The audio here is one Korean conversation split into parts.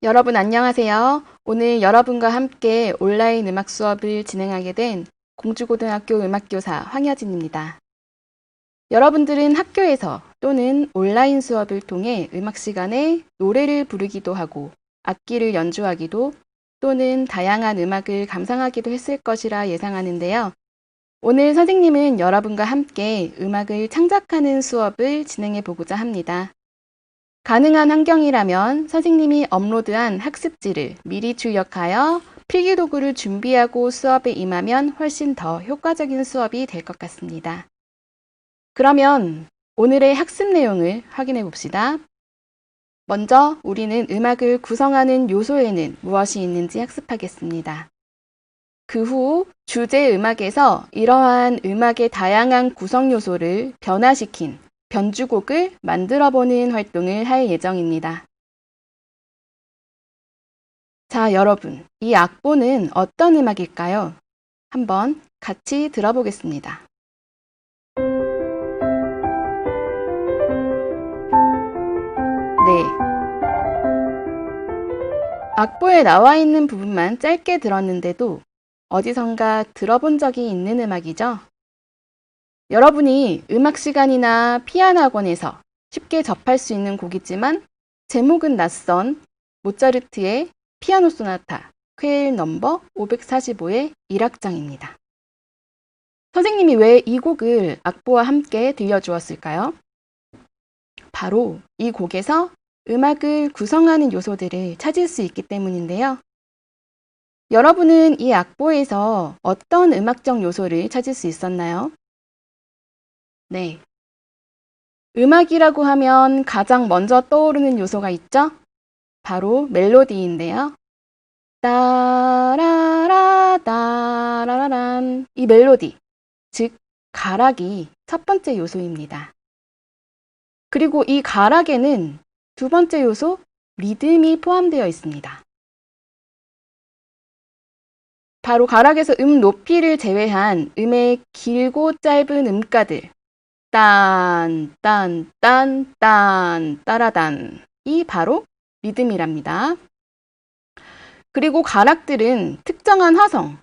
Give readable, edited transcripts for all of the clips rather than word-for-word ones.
여러분 안녕하세요. 오늘 여러분과 함께 온라인 음악 수업을 진행하게 된 공주고등학교 음악교사 황여진입니다. 여러분들은 학교에서 또는 온라인 수업을 통해 음악 시간에 노래를 부르기도 하고 악기를 연주하기도 또는 다양한 음악을 감상하기도 했을 것이라 예상하는데요. 오늘 선생님은 여러분과 함께 음악을 창작하는 수업을 진행해 보고자 합니다. 가능한 환경이라면 선생님이 업로드한 학습지를 미리 출력하여 필기도구를 준비하고 수업에 임하면 훨씬 더 효과적인 수업이 될 것 같습니다. 그러면 오늘의 학습 내용을 확인해 봅시다. 먼저 우리는 음악을 구성하는 요소에는 무엇이 있는지 학습하겠습니다. 그 후 주제 음악에서 이러한 음악의 다양한 구성 요소를 변화시킨 변주곡을 만들어보는 활동을 할 예정입니다. 자, 여러분, 이 악보는 어떤 음악일까요? 한번 같이 들어보겠습니다. 네. 악보에 나와 있는 부분만 짧게 들었는데도 어디선가 들어본 적이 있는 음악이죠? 여러분이 음악 시간이나 피아노 학원에서 쉽게 접할 수 있는 곡이지만 제목은 낯선 모차르트의 피아노 소나타 퀘일 넘버 545의 1악장입니다. 선생님이 왜 이 곡을 악보와 함께 들려주었을까요? 바로 이 곡에서 음악을 구성하는 요소들을 찾을 수 있기 때문인데요. 여러분은 이 악보에서 어떤 음악적 요소를 찾을 수 있었나요? 네. 음악이라고 하면 가장 먼저 떠오르는 요소가 있죠? 바로 멜로디인데요. 따라라 따라라란 이 멜로디, 즉 가락이 첫 번째 요소입니다. 그리고 이 가락에는 두 번째 요소 리듬이 포함되어 있습니다. 바로 가락에서 음 높이를 제외한 음의 길고 짧은 음가들 딴, 딴, 딴, 딴, 따라단 이 바로 리듬이랍니다. 그리고 가락들은 특정한 화성,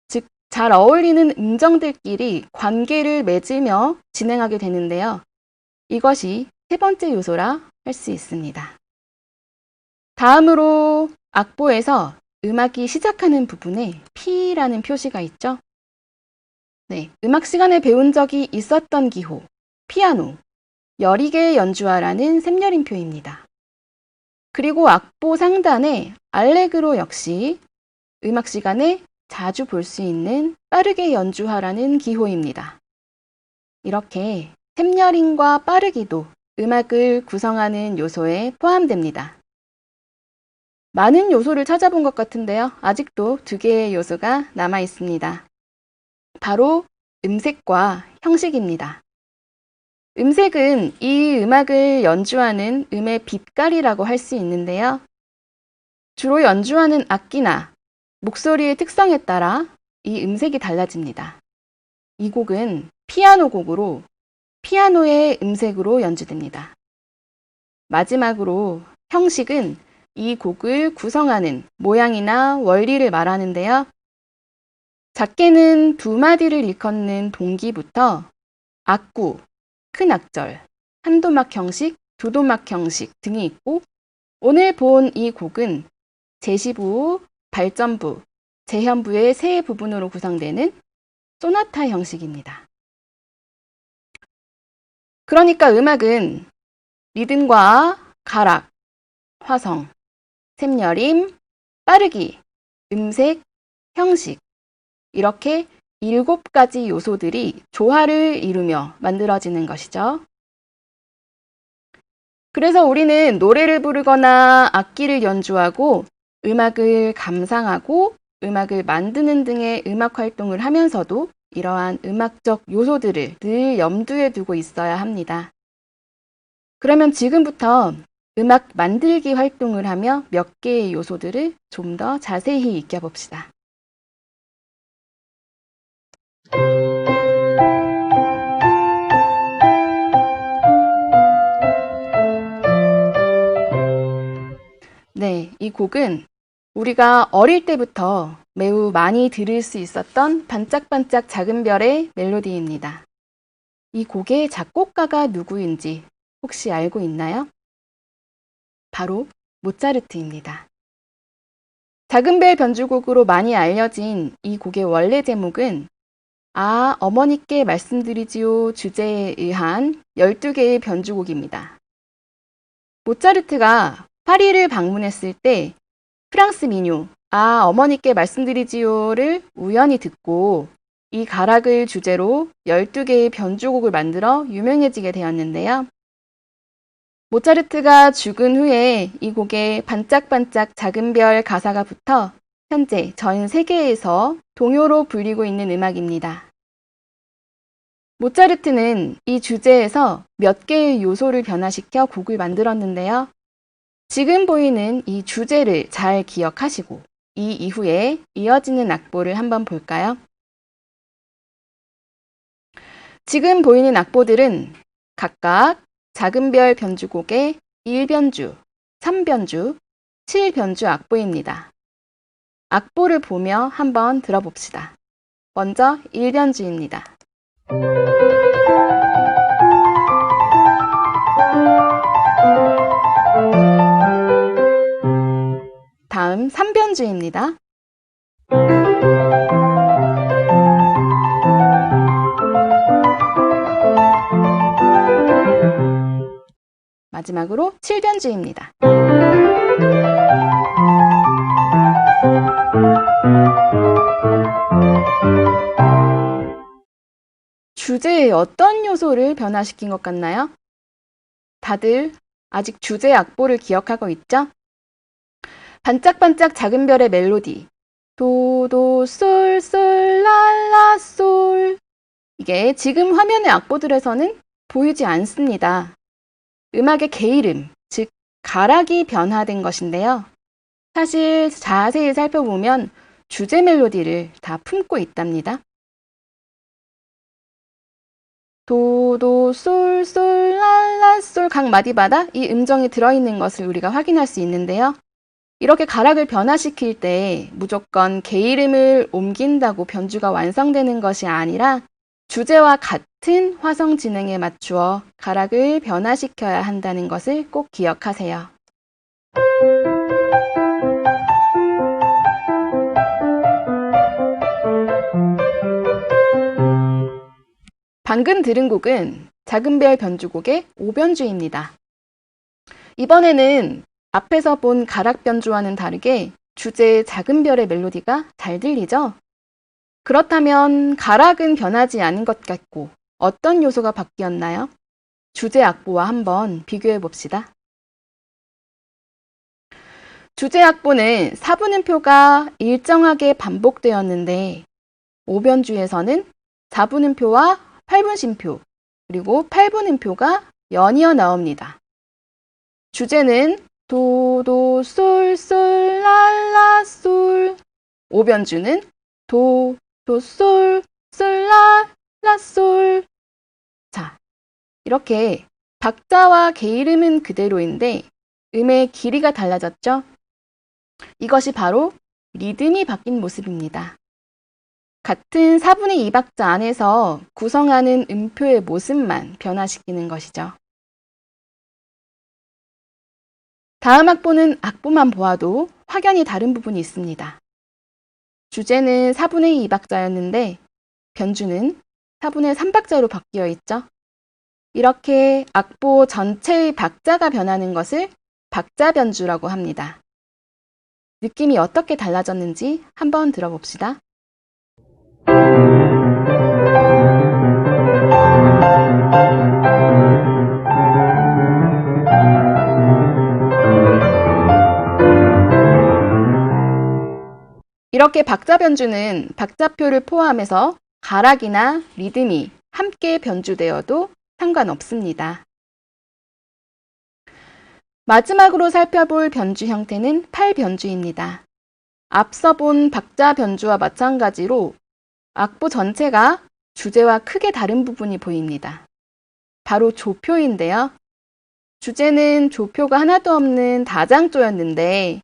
즉 잘 어울리는 음정들끼리 관계를 맺으며 진행하게 되는데요. 이것이 세 번째 요소라 할 수 있습니다. 다음으로 악보에서 음악이 시작하는 부분에 P라는 표시가 있죠. 네, 음악 시간에 배운 적이 있었던 기호, 피아노, 여리게 연주하라는 샘여림표입니다. 그리고 악보 상단에 알레그로 역시 음악 시간에 자주 볼 수 있는 빠르게 연주하라는 기호입니다. 이렇게 샘여림과 빠르기도 음악을 구성하는 요소에 포함됩니다. 많은 요소를 찾아본 것 같은데요. 아직도 두 개의 요소가 남아 있습니다. 바로 음색과 형식입니다. 음색은 이 음악을 연주하는 음의 빛깔이라고 할 수 있는데요. 주로 연주하는 악기나 목소리의 특성에 따라 이 음색이 달라집니다. 이 곡은 피아노 곡으로 피아노의 음색으로 연주됩니다. 마지막으로 형식은 이 곡을 구성하는 모양이나 원리를 말하는데요. 작게는 두 마디를 일컫는 동기부터 악구, 큰 악절, 한도막 형식, 두도막 형식 등이 있고 오늘 본 이 곡은 제시부, 발전부, 재현부의 세 부분으로 구성되는 소나타 형식입니다. 그러니까 음악은 리듬과 가락, 화성, 샘여림, 빠르기, 음색, 형식 이렇게 7가지 요소들이 조화를 이루며 만들어지는 것이죠. 그래서 우리는 노래를 부르거나 악기를 연주하고 음악을 감상하고 음악을 만드는 등의 음악 활동을 하면서도 이러한 음악적 요소들을 늘 염두에 두고 있어야 합니다. 그러면 지금부터 음악 만들기 활동을 하며 몇 개의 요소들을 좀 더 자세히 익혀봅시다. 네, 이 곡은 우리가 어릴 때부터 매우 많이 들을 수 있었던 반짝반짝 작은 별의 멜로디입니다. 이 곡의 작곡가가 누구인지 혹시 알고 있나요? 바로 모차르트입니다. 작은 별 변주곡으로 많이 알려진 이 곡의 원래 제목은 아, 어머니께 말씀드리지요 주제에 의한 12개의 변주곡입니다. 모차르트가 파리를 방문했을 때 프랑스 민요 아, 어머니께 말씀드리지요를 우연히 듣고 이 가락을 주제로 12개의 변주곡을 만들어 유명해지게 되었는데요. 모차르트가 죽은 후에 이 곡에 반짝반짝 작은 별 가사가 붙어 현재 전 세계에서 동요로 불리고 있는 음악입니다. 모차르트는 이 주제에서 몇 개의 요소를 변화시켜 곡을 만들었는데요. 지금 보이는 이 주제를 잘 기억하시고 이 이후에 이어지는 악보를 한번 볼까요? 지금 보이는 악보들은 각각 작은 별 변주곡의 1변주, 3변주, 7변주 악보입니다. 악보를 보며 한번 들어봅시다. 먼저 1변주입니다. 다음 3변주입니다. 마지막으로 7변주입니다. 주제의 어떤 요소를 변화시킨 것 같나요? 다들 아직 주제 악보를 기억하고 있죠? 반짝반짝 작은 별의 멜로디 도, 도, 솔, 솔, 라, 라, 솔 이게 지금 화면의 악보들에서는 보이지 않습니다. 음악의 게으름, 즉 가락이 변화된 것인데요. 사실 자세히 살펴보면 주제 멜로디를 다 품고 있답니다. 도, 도, 솔, 솔, 라, 라, 솔 각 마디마다 이 음정이 들어있는 것을 우리가 확인할 수 있는데요. 이렇게 가락을 변화시킬 때 무조건 게이름을 옮긴다고 변주가 완성되는 것이 아니라 주제와 같은 화성 진행에 맞추어 가락을 변화시켜야 한다는 것을 꼭 기억하세요. 방금 들은 곡은 작은 별 변주곡의 5변주입니다. 이번에는 앞에서 본 가락 변주와는 다르게 주제의 작은 별의 멜로디가 잘 들리죠? 그렇다면 가락은 변하지 않은 것 같고 어떤 요소가 바뀌었나요? 주제 악보와 한번 비교해 봅시다. 주제 악보는 4분음표가 일정하게 반복되었는데 5변주에서는 4분음표와 8분심표 그리고 8분음표가 연이어 나옵니다. 주제는 도, 도, 솔, 솔, 라, 라, 솔 5변주는 도, 도, 솔, 솔, 라, 라, 솔 자, 이렇게 박자와 게이름은 그대로인데 음의 길이가 달라졌죠? 이것이 바로 리듬이 바뀐 모습입니다. 같은 4분의 2박자 안에서 구성하는 음표의 모습만 변화시키는 것이죠. 다음 악보는 악보만 보아도 확연히 다른 부분이 있습니다. 주제는 4분의 2박자였는데 변주는 4분의 3박자로 바뀌어 있죠. 이렇게 악보 전체의 박자가 변하는 것을 박자 변주라고 합니다. 느낌이 어떻게 달라졌는지 한번 들어봅시다. 이렇게 박자 변주는 박자표를 포함해서 가락이나 리듬이 함께 변주되어도 상관없습니다. 마지막으로 살펴볼 변주 형태는 8변주입니다. 앞서 본 박자 변주와 마찬가지로 악보 전체가 주제와 크게 다른 부분이 보입니다. 바로 조표인데요. 주제는 조표가 하나도 없는 다장조였는데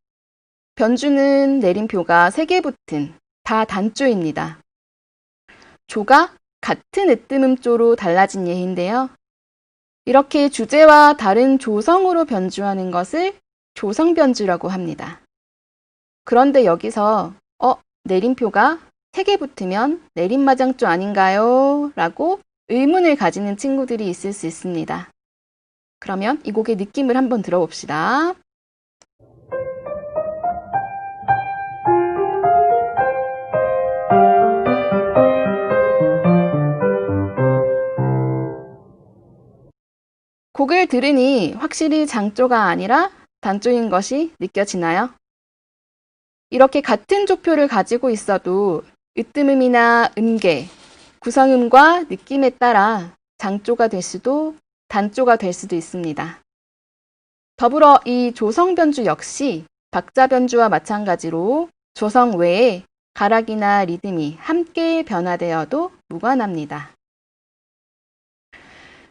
변주는 내림표가 3개 붙은 다 단조입니다. 조가 같은 으뜸음조로 달라진 예인데요. 이렇게 주제와 다른 조성으로 변주하는 것을 조성변주라고 합니다. 그런데 여기서 내림표가 3개 붙으면 내림마장조 아닌가요? 라고 의문을 가지는 친구들이 있을 수 있습니다. 그러면 이 곡의 느낌을 한번 들어봅시다. 곡을 들으니 확실히 장조가 아니라 단조인 것이 느껴지나요? 이렇게 같은 조표를 가지고 있어도 으뜸음이나 음계, 구성음과 느낌에 따라 장조가 될 수도 단조가 될 수도 있습니다. 더불어 이 조성변주 역시 박자변주와 마찬가지로 조성 외에 가락이나 리듬이 함께 변화되어도 무관합니다.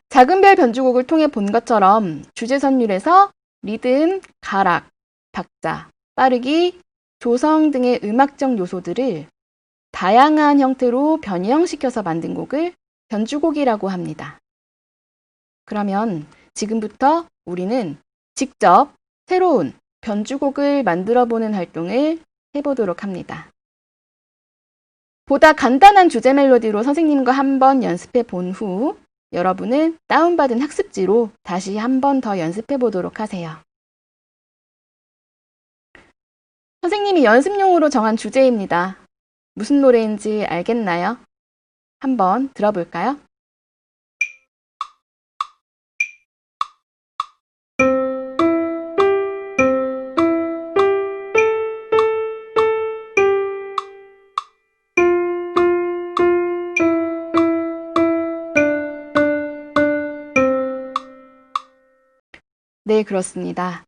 작은별 변주곡을 통해 본 것처럼 주제선율에서 리듬, 가락, 박자, 빠르기, 조성 등의 음악적 요소들을 다양한 형태로 변형시켜서 만든 곡을 변주곡이라고 합니다. 그러면 지금부터 우리는 직접 새로운 변주곡을 만들어보는 활동을 해보도록 합니다. 보다 간단한 주제 멜로디로 선생님과 한번 연습해 본 후 여러분은 다운받은 학습지로 다시 한 번 더 연습해 보도록 하세요. 선생님이 연습용으로 정한 주제입니다. 무슨 노래인지 알겠나요? 한번 들어볼까요? 네, 그렇습니다.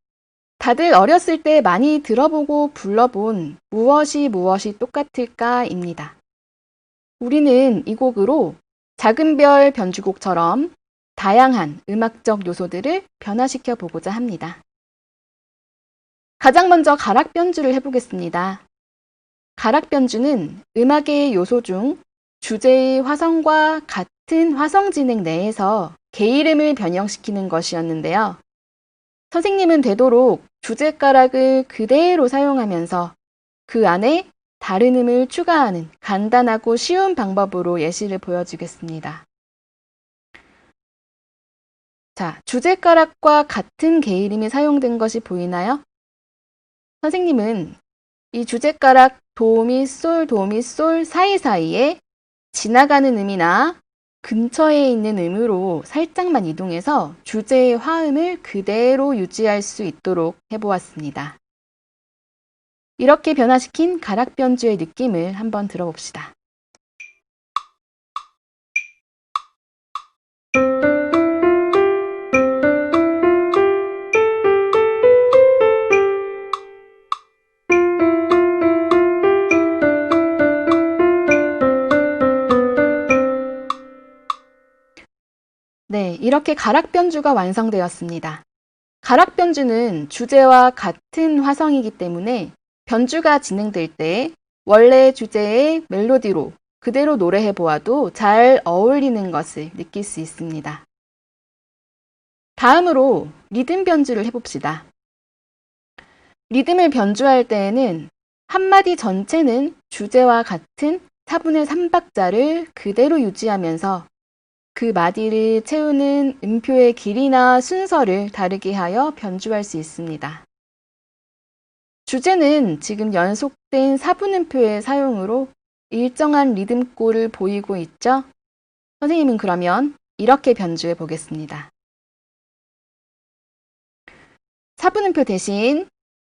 다들 어렸을 때 많이 들어보고 불러본 무엇이 똑같을까입니다. 우리는 이 곡으로 작은 별 변주곡처럼 다양한 음악적 요소들을 변화시켜 보고자 합니다. 가장 먼저 가락 변주를 해보겠습니다. 가락 변주는 음악의 요소 중 주제의 화성과 같은 화성 진행 내에서 게이름을 변형시키는 것이었는데요. 선생님은 되도록 주제가락을 그대로 사용하면서 그 안에 다른 음을 추가하는 간단하고 쉬운 방법으로 예시를 보여주겠습니다. 자, 주제가락과 같은 게이름이 사용된 것이 보이나요? 선생님은 이 주제가락 도미솔 사이사이에 지나가는 음이나 근처에 있는 음으로 살짝만 이동해서 주제의 화음을 그대로 유지할 수 있도록 해보았습니다. 이렇게 변화시킨 가락 변주의 느낌을 한번 들어봅시다. 네, 이렇게 가락 변주가 완성되었습니다. 가락 변주는 주제와 같은 화성이기 때문에 변주가 진행될 때 원래 주제의 멜로디로 그대로 노래해 보아도 잘 어울리는 것을 느낄 수 있습니다. 다음으로 리듬 변주를 해봅시다. 리듬을 변주할 때에는 한마디 전체는 주제와 같은 4분의 3박자를 그대로 유지하면서 그 마디를 채우는 음표의 길이나 순서를 다르게 하여 변주할 수 있습니다. 주제는 지금 연속된 4분음표의 사용으로 일정한 리듬꼴을 보이고 있죠? 선생님은 그러면 이렇게 변주해 보겠습니다. 4분음표 대신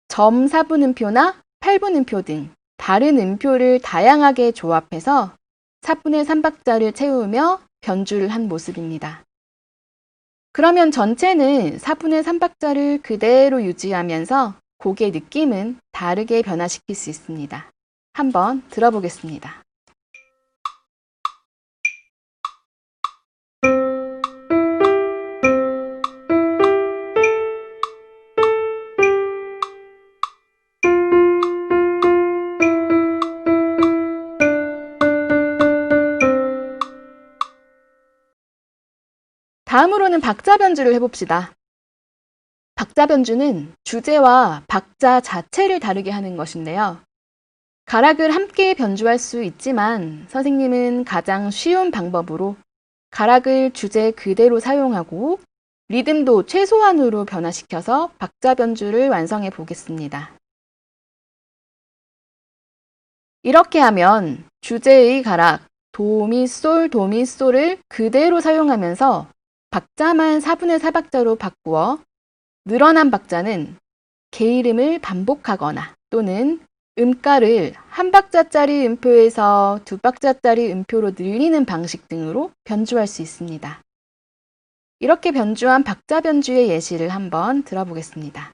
점 4분음표나 8분음표 등 다른 음표를 다양하게 조합해서 4분의 3박자를 채우며 변주를 한 모습입니다. 그러면 전체는 4분의 3박자를 그대로 유지하면서 곡의 느낌은 다르게 변화시킬 수 있습니다. 한번 들어보겠습니다. 다음으로는 박자 변주를 해봅시다. 박자 변주는 주제와 박자 자체를 다르게 하는 것인데요. 가락을 함께 변주할 수 있지만 선생님은 가장 쉬운 방법으로 가락을 주제 그대로 사용하고 리듬도 최소한으로 변화시켜서 박자 변주를 완성해 보겠습니다. 이렇게 하면 주제의 가락 도미솔을 그대로 사용하면서 박자만 4분의 4박자로 바꾸어 늘어난 박자는 게이름을 반복하거나 또는 음가를 한 박자짜리 음표에서 두 박자짜리 음표로 늘리는 방식 등으로 변주할 수 있습니다. 이렇게 변주한 박자 변주의 예시를 한번 들어보겠습니다.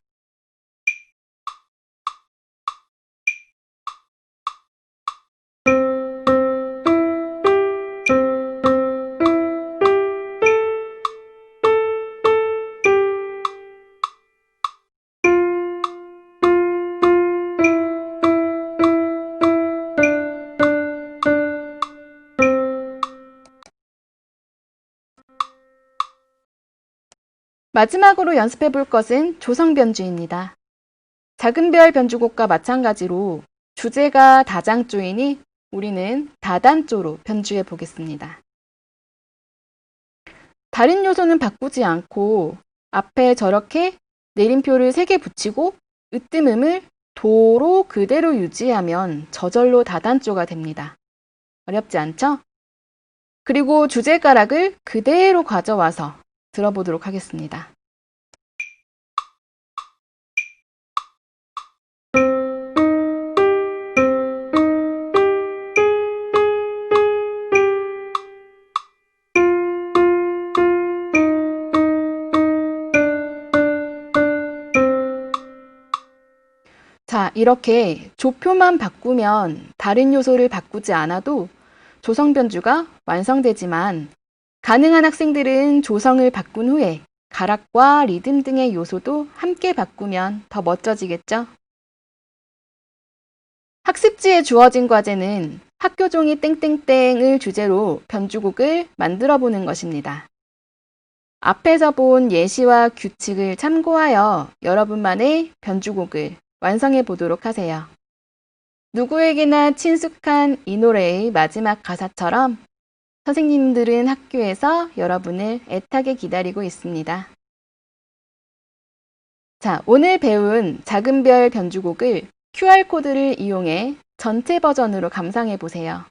마지막으로 연습해 볼 것은 조성 변주입니다. 작은 별 변주곡과 마찬가지로 주제가 다장조이니 우리는 다단조로 변주해 보겠습니다. 다른 요소는 바꾸지 않고 앞에 저렇게 내림표를 3개 붙이고 으뜸음을 도로 그대로 유지하면 저절로 다단조가 됩니다. 어렵지 않죠? 그리고 주제가락을 그대로 가져와서 들어보도록 하겠습니다. 자, 이렇게 조표만 바꾸면 다른 요소를 바꾸지 않아도 조성 변주가 완성되지만 가능한 학생들은 조성을 바꾼 후에 가락과 리듬 등의 요소도 함께 바꾸면 더 멋져지겠죠? 학습지에 주어진 과제는 학교 종이 땡땡땡을 주제로 변주곡을 만들어 보는 것입니다. 앞에서 본 예시와 규칙을 참고하여 여러분만의 변주곡을 완성해 보도록 하세요. 누구에게나 친숙한 이 노래의 마지막 가사처럼 선생님들은 학교에서 여러분을 애타게 기다리고 있습니다. 자, 오늘 배운 작은 별 변주곡을 QR코드를 이용해 전체 버전으로 감상해 보세요.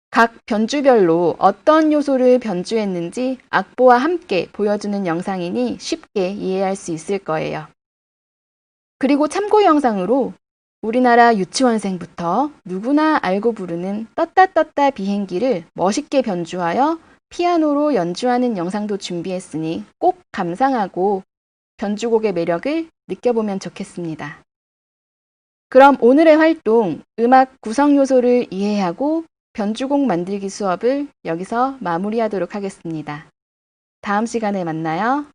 각 변주별로 어떤 요소를 변주했는지 악보와 함께 보여주는 영상이니 쉽게 이해할 수 있을 거예요. 그리고 참고 영상으로 우리나라 유치원생부터 누구나 알고 부르는 떴다 떴다 비행기를 멋있게 변주하여 피아노로 연주하는 영상도 준비했으니 꼭 감상하고 변주곡의 매력을 느껴보면 좋겠습니다. 그럼 오늘의 활동, 음악 구성 요소를 이해하고 변주곡 만들기 수업을 여기서 마무리하도록 하겠습니다. 다음 시간에 만나요.